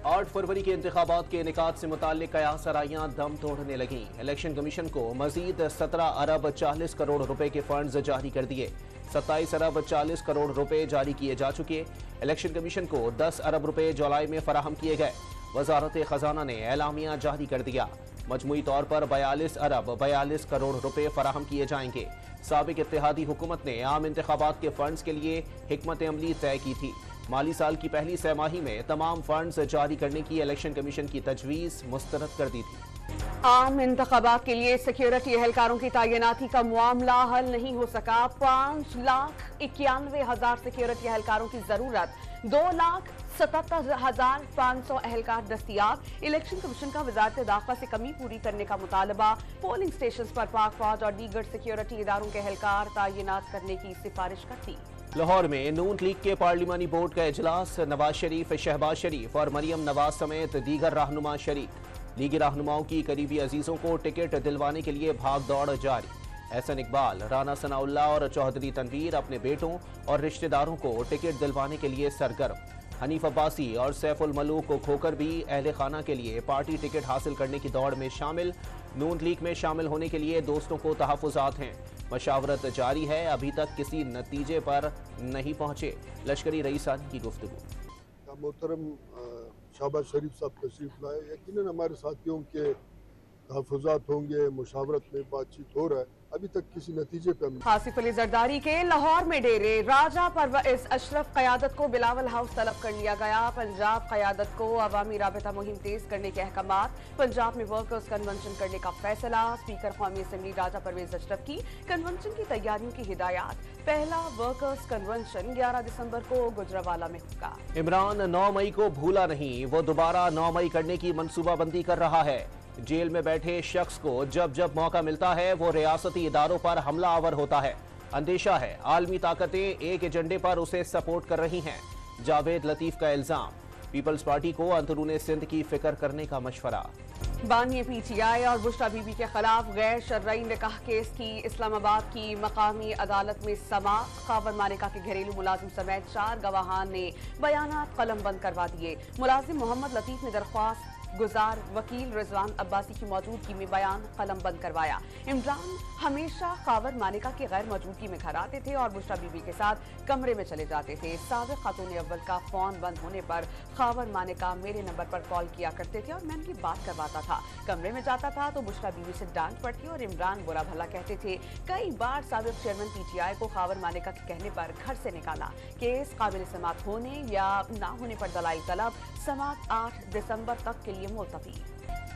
8 फरवरी के इंतखाबात के इनेकाद से मुताल्लिक कयास सराइयां दम तोड़ने लगीं। इलेक्शन कमीशन को मजीद 17 अरब 40 करोड़ रुपए के फंड्स जारी कर दिए। 27 अरब 40 करोड़ रुपए जारी किए जा चुके। इलेक्शन कमीशन को 10 अरब रुपए जुलाई में फराहम किए गए। वजारत खजाना ने एलामिया जारी कर दिया। मजमूई तौर पर 42 अरब 42 करोड़ रुपए फराहम किए जाएंगे। साबिक इत्तेहादी हुकूमत ने आम इंतखाबात के फंड्स के लिए हिकमत अमली तय की थी। माली साल की पहली सहमाही में तमाम फंड्स जारी करने की इलेक्शन कमीशन की तजवीज़ मुस्तरद कर दी थी। आम इंतखाबात के लिए सिक्योरिटी एहलकारों की तैनाती का मामला हल नहीं हो सका। 5,91,000 सिक्योरिटी एहलकारों की जरूरत, 2,77,500 एहलकार दस्तियाब। इलेक्शन कमीशन का वजारत दाखिला से कमी पूरी करने का मुतालबा। पोलिंग स्टेशन पर पाक फौज और दीगर सिक्योरिटी इदारों के एहलकार तैनात करने की सिफारिश करती। लाहौर में नून लीग के पार्लिमानी बोर्ड का इजलास। नवाज शरीफ, शहबाज शरीफ और मरियम नवाज समेत दीगर रहनुमा शरीक। लीगी रहनुमाओं की करीबी अजीजों को टिकट दिलवाने के लिए भाग दौड़ जारी। एहसन इकबाल, राना सनाउल्लाह और चौधरी तनवीर अपने बेटों और रिश्तेदारों को टिकट दिलवाने के लिए सरगर्म। हनीफ अब्बासी और सैफुल मलूक को खोकर भी अहले खाना के लिए पार्टी टिकट हासिल करने की दौड़ में शामिल। नून लीग में शामिल होने के लिए दोस्तों को तहफ़्फ़ुज़ात हैं। मशावरत जारी है, अभी तक किसी नतीजे पर नहीं पहुंचे। लश्करी रईसानी की गुफ्तगू। मोहतरम शहबाज शरीफ साहब तशरीफ लाए। यकीनन हमारे साथियों के तहफ़्फ़ुज़ात होंगे, मुशावरत में बातचीत हो रहा है, अभी तक किसी नतीजे पर। आसिफ अली जरदारी के लाहौर में डेरे। राजा परवेज़ अशरफ क़यादत को बिलावल हाउस तलब कर लिया गया। पंजाब क़यादत को अवामी राबिता मुहिम तेज करने के अहकामात। पंजाब में वर्कर्स कन्वेंशन करने का फैसला। स्पीकर कौमी असम्बली राजा परवेज़ अशरफ की कन्वेंशन की तैयारियों की हिदायत। पहला वर्कर्स कन्वेंशन 11 दिसंबर को गुजरावाला में होगा। इमरान 9 मई को भूला नहीं, वो दोबारा 9 मई करने की मनसूबाबंदी कर रहा है। जेल में बैठे शख्स को जब जब मौका मिलता है वो रियासती इदारों पर हमला आवर होता है। अंदेशा है आलमी ताकतें एक एजेंडे पर उसे सपोर्ट कर रही हैं। जावेद लतीफ का इल्जाम। पीपल्स पार्टी को अंदरूने सिंध की फिक्र करने का मशवरा। बानी PTI और बुशरा बीबी के खिलाफ गैर शर्ई निकाह केस की इस्लामाबाद की मकामी अदालत में समाअत। खावर मालिका के घरेलू मुलाजिम समेत 4 गवाहान ने बयानात कलम बंद करवा दिए। मुलाजिम मोहम्मद लतीफ ने दरख्वास्त गुजार वकील रिजवान अब्बासी की मौजूदगी में बयान कलम बंद करवाया। इमरान हमेशा खावर मानिका की गैर मौजूदगी में घर आते थे और बुशरा बीबी के साथ कमरे में चले जाते थे। साबिक खातून अव्वल का फोन बंद होने पर खावर मानिका मेरे नंबर पर कॉल किया करते थे और मैं उनकी बात करवाता था। कमरे में जाता था तो बुशरा बीबी से डांट पड़ती और इमरान बुरा भला कहते थे। कई बार साबिक चेयरमैन PTI को खावर मानिका के कहने पर घर से निकाला। केस काबिल समाअत होने या ना होने पर दलाइल तलब। समाअत 8 दिसंबर तक के लिए मुलतवी।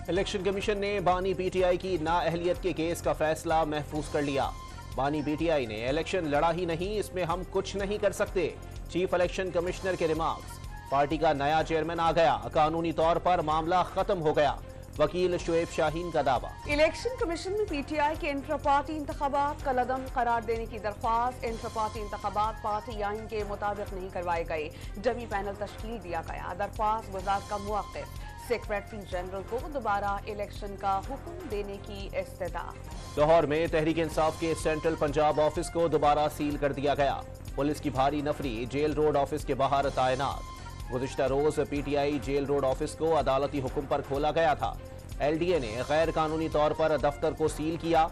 इलेक्शन कमीशन ने बानी PTI की नाअहलियत के केस का फैसला महफूज कर लिया। बानी PTI ने इलेक्शन लड़ा ही नहीं, इसमें हम कुछ नहीं कर सकते। चीफ इलेक्शन कमिश्नर के रिमार्क्स। पार्टी का नया चेयरमैन आ गया, कानूनी तौर पर मामला खत्म हो गया। वकील शुएब शाहीन का दावा। इलेक्शन कमीशन में PTI के इंट्रा पार्टी इंतखाबात कलअदम करार देने की दरख्वास्त। इंट्रा पार्टी इंतखाबात पार्टी आइन के मुताबिक नहीं करवाए गए। डमी पैनल तश्कील दिया गया। दरख्वास्त वज़ारत का मुवक्किफ। सेक्रेटरी जनरल को दोबारा इलेक्शन का हुक्म देने की इस्तदा। लाहौर में तहरीक इंसाफ के सेंट्रल पंजाब ऑफिस को दोबारा सील कर दिया गया। पुलिस की भारी नफरी जेल रोड ऑफिस के बाहर तैनात। गुज़िश्ता रोज PTI जेल रोड ऑफिस को अदालती हुक्म पर खोला गया था। LDA ने गैर कानूनी तौर पर दफ्तर को सील किया।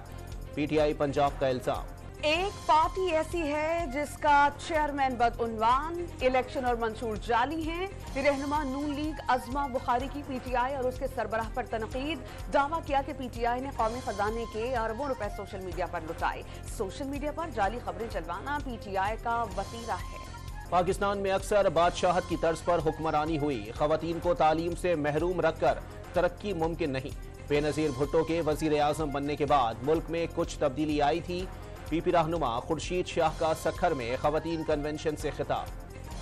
PTI पंजाब का इल्जाम। एक पार्टी ऐसी है जिसका चेयरमैन बदउन्वान, इलेक्शन और मंशूर जाली हैं। रहनुमा नून लीग अज़मा बुखारी की PTI और उसके सरबराह पर तनकीद। दावा किया कि PTI ने कौमी खजाने के अरबों रुपए सोशल मीडिया पर लुटाए। सोशल मीडिया पर जाली खबरें चलवाना PTI का वतीरा है। पाकिस्तान में अक्सर बादशाहत की तर्ज पर हुक्मरानी हुई। खवातीन को तालीम से महरूम रखकर तरक्की मुमकिन नहीं। बेनज़ीर भुट्टो के वज़ीर आज़म बनने के बाद मुल्क में कुछ तब्दीली आई थी। PP रहनुमा खुर्शीद शाह का सखर में खवातीन कन्वेंशन से खिताब।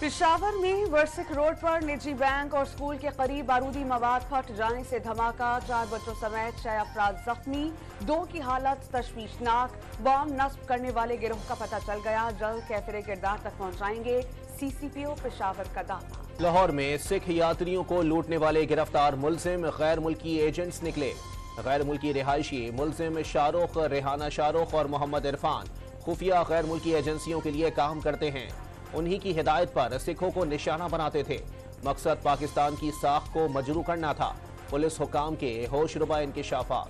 पेशावर में वर्सिक रोड पर निजी बैंक और स्कूल के करीब बारूदी मवाद फट जाने से धमाका। 4 बच्चों समेत 6 अफराद जख्मी। 2 की हालत तशवीशनाक। बम नस्ब करने वाले गिरोह का पता चल गया। जल्द कैफिरे किरदार तक पहुंचाएंगे। CCPO पेशावर का दावा। लाहौर में सिख यात्रियों को लूटने वाले गिरफ्तार मुलजिम गैर मुल्की एजेंट्स निकले। गैर मुल्की रिहायशी मुलजिम शाहरुख, रेहाना शाहरुख और मोहम्मद इरफान खुफिया गैर मुल्की एजेंसियों के लिए काम करते हैं। उन्हीं की हिदायत पर सिखों को निशाना बनाते थे। मकसद पाकिस्तान की साख को मजरू करना था। पुलिस हुकाम के होशरुबा इंकिशाफात।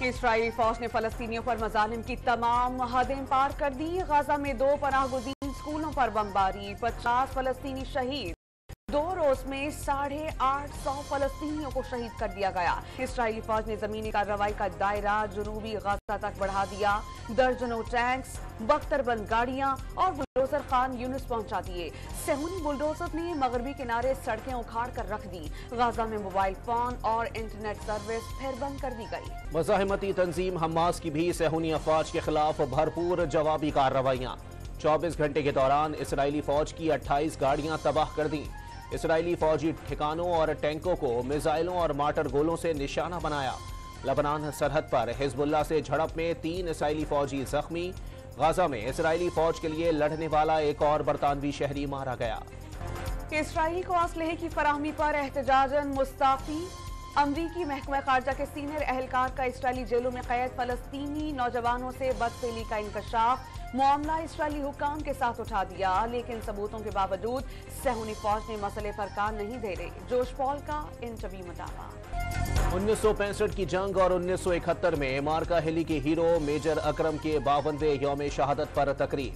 इसराइली फौज ने फलस्तीनियों पर मजालिम की तमाम हदें पार कर दी। गाजा में 2 पनाहगुज़ीन स्कूलों पर बमबारी, 50 फलस्तीनी शहीद। 2 रोज में 850 फलस्तीनियों को शहीद कर दिया गया। इसराइली फौज ने जमीनी कार्रवाई का दायरा जनूबी गाजा तक बढ़ा दिया। दर्जनों टैंक्स, बख्तरबंद गाड़ियां और बुलडोजर खान यूनिस पहुंचा दिए। सेहूनी बुलडोजर ने मगरबी किनारे सड़कें उखाड़ कर रख दी। गाजा में मोबाइल फोन और इंटरनेट सर्विस फिर बंद कर दी गई। मुज़ाहिमती तंजीम हमास की भी सेहूनी अफवाज के खिलाफ भरपूर जवाबी कार्रवाइयाँ। 24 घंटे के दौरान इसराइली फौज की 28 गाड़ियां तबाह कर दी। इसराइली फौजी ठिकानों और टैंकों को मिसाइलों और मार्टर गोलों से निशाना बनाया। लबनान सरहद पर हिजबुल्लाह से झड़प में 3 इसराइली फौजी जख्मी। गाजा में इसराइली फौज के लिए लड़ने वाला एक और बरतानवी शहरी मारा गया। इसराइल को असलहे की फराहमी पर एहतजाजन मुस्ताफी। अमरीकी महकमा खारजा के सीनियर एहलकार का इसराइली जेलों में कैद फलस्तीनी नौजवानों से बदफेली का इंकशाफ। मामला इसराइली हुकाम के साथ उठा दिया, लेकिन सबूतों के बावजूद सेहूनी फौज ने मसले पर कान नहीं दे रही। जोश पॉल का इंटरव्यू मुताबा। 1965 की जंग और 1971 में मार्का हिली के हीरो मेजर अकरम के 52वें यौम शहादत पर तकरीब।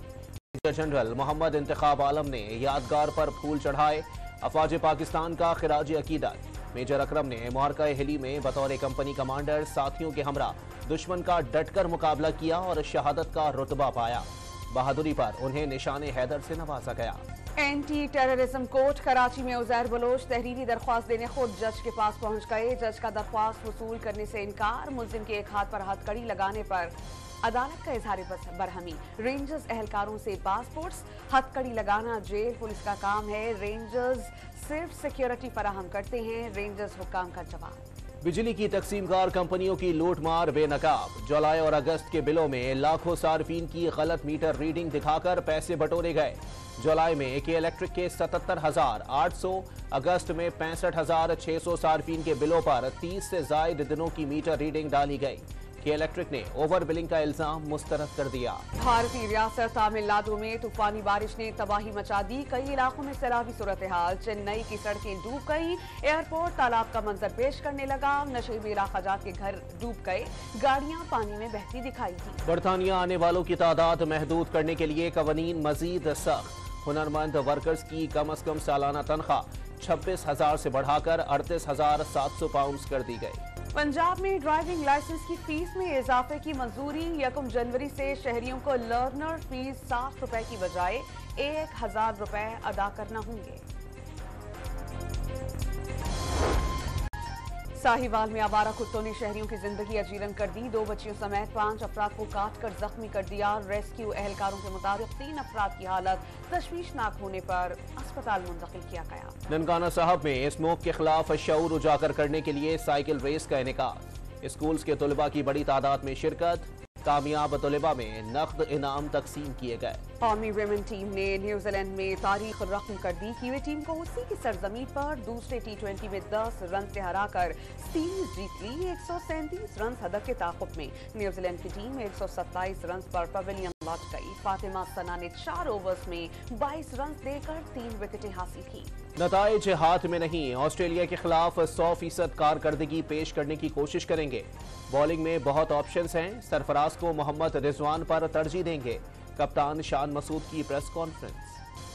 मेजर जनरल मोहम्मद इंतखाब आलम ने यादगार पर फूल चढ़ाए। अफवाज पाकिस्तान का खिराज अकीदत। मेजर अकरम ने मार्का हिली में बतौर कंपनी कमांडर साथियों के हमरा दुश्मन का डटकर मुकाबला किया और शहादत का रुतबा पाया। बहादुरी पर उन्हें निशाने हैदर से नवाजा गया। एंटी टेररिज्म कोर्ट कराची में उजैर बलोच तहरीरी दरख्वास्त देने खुद जज के पास पहुंच गए। जज का दरख्वास्त वसूल करने से इनकार, मुल्जिम के एक हाथ पर हथकड़ी लगाने पर अदालत का इजहार बरहमी। रेंजर्स एहलकारों से पासपोर्ट्स, हथकड़ी लगाना जेल पुलिस का काम है। रेंजर्स सिर्फ सिक्योरिटी फराहम करते हैं। रेंजर्स हुकाम का जवाब। बिजली की तकसीमकार कंपनियों की लूटमार बेनकाब। जुलाई और अगस्त के बिलों में लाखों सार्फिन की गलत मीटर रीडिंग दिखाकर पैसे बटोरे गए। जुलाई में के इलेक्ट्रिक के 77,800, अगस्त में 65,600 सार्फिन के बिलों पर 30 से ज्यादा दिनों की मीटर रीडिंग डाली गई। के इलेक्ट्रिक ने ओवर बिलिंग का इल्जाम मुस्तरद कर दिया। भारतीय रियासत तमिलनाडु में तूफानी बारिश ने तबाही मचा दी। कई इलाकों में सैलाबी सूरत हाल। चेन्नई की सड़कें डूब गई। एयरपोर्ट तालाब का मंजर पेश करने लगा। नशेबी इलाकाजात के घर डूब गए। गाड़ियां पानी में बहती दिखाई दी। बरतानिया आने वालों की तादाद महदूद करने के लिए कवानीन मजीद सख्त। हुनरमंद वर्कर्स की कम से कम सालाना तनख्वाह 26,000 से बढ़ाकर 38,700 पाउंड कर दी गई। पंजाब में ड्राइविंग लाइसेंस की फीस में इजाफे की मंजूरी। 1 जनवरी से शहरियों को लर्नर फीस 60 रुपए की बजाय 1,000 रुपए अदा करना होंगे। साहिवाल में आवारा कुत्तों ने शहरियों की जिंदगी अजीरन कर दी। 2 बच्चियों समेत 5 अफराद को काट कर जख्मी कर दिया। रेस्क्यू एहलकारों के मुताबिक 3 अफराद की हालत तशवीशनाक होने पर अस्पताल मुंतकिल किया गया। ननकाना साहब में स्मोक के खिलाफ शऊर उजागर करने के लिए साइकिल रेस का इनेकाद। स्कूल्स के तलबा की बड़ी तादाद में शिरकत। कामयाब तलबा में नकद इनाम तकसीम किए गए। कौमी विमेन टीम ने न्यूजीलैंड में तारीख रकम कर दी। कीवी टीम को उसी की सरजमीन पर दूसरे T20 में 10 रन से हराकर सीरीज जीत ली। 137 रन हदफ के ताक़ुब में न्यूजीलैंड की टीम 127 रन पर पवेलियन लौट गई। फातिमा सना ने 4 ओवर्स में 22 रन देकर 3 विकेटें हासिल की। नताइज हाथ में नहीं। ऑस्ट्रेलिया के खिलाफ 100% कारकर्दगी पेश करने की कोशिश करेंगे। बॉलिंग में बहुत ऑप्शंस हैं। सरफराज को मोहम्मद रिजवान पर तरजीह देंगे। कप्तान शान मसूद की प्रेस कॉन्फ्रेंस।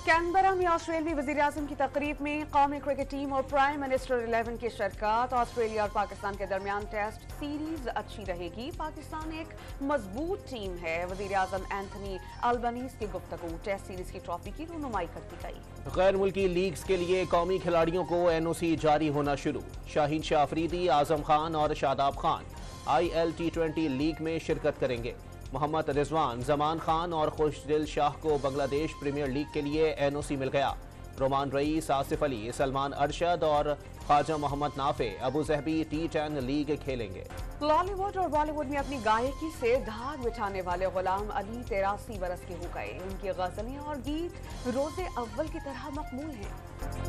कैनबरा में ऑस्ट्रेलियाई वज़ीर-ए-आज़म की तकरीब में कौमी क्रिकेट टीम और प्राइम मिनिस्टर 11 की शिरकत। ऑस्ट्रेलिया और पाकिस्तान के दरमियान टेस्ट सीरीज अच्छी रहेगी। पाकिस्तान एक मजबूत टीम है। वज़ीर-ए-आज़म एंथनी अल्बनीज़ की गुफ्तगू। टेस्ट सीरीज की ट्रॉफी की रुनुमाई करती गई। गैर मुल्की लीग्स के लिए कौमी खिलाड़ियों को NOC जारी होना शुरू। शाहीन शाह अफरीदी, आजम खान और Shadab Khan IL T20 league में शिरकत करेंगे। मोहम्मद रिजवान, जमान खान और खुशदिल शाह को बांग्लादेश प्रीमियर लीग के लिए NOC मिल गया। रोमान रईस, आसिफ अली, सलमान अरशद और ख्वाजा मोहम्मद नाफे अबू जहबी T10 लीग खेलेंगे। बॉलीवुड और बॉलीवुड में अपनी गायकी से धाग बिछाने वाले गुलाम अली 83 बरस के हो गए। उनकी गजलें और गीत रोजे अव्वल की तरह मकबूल हैं।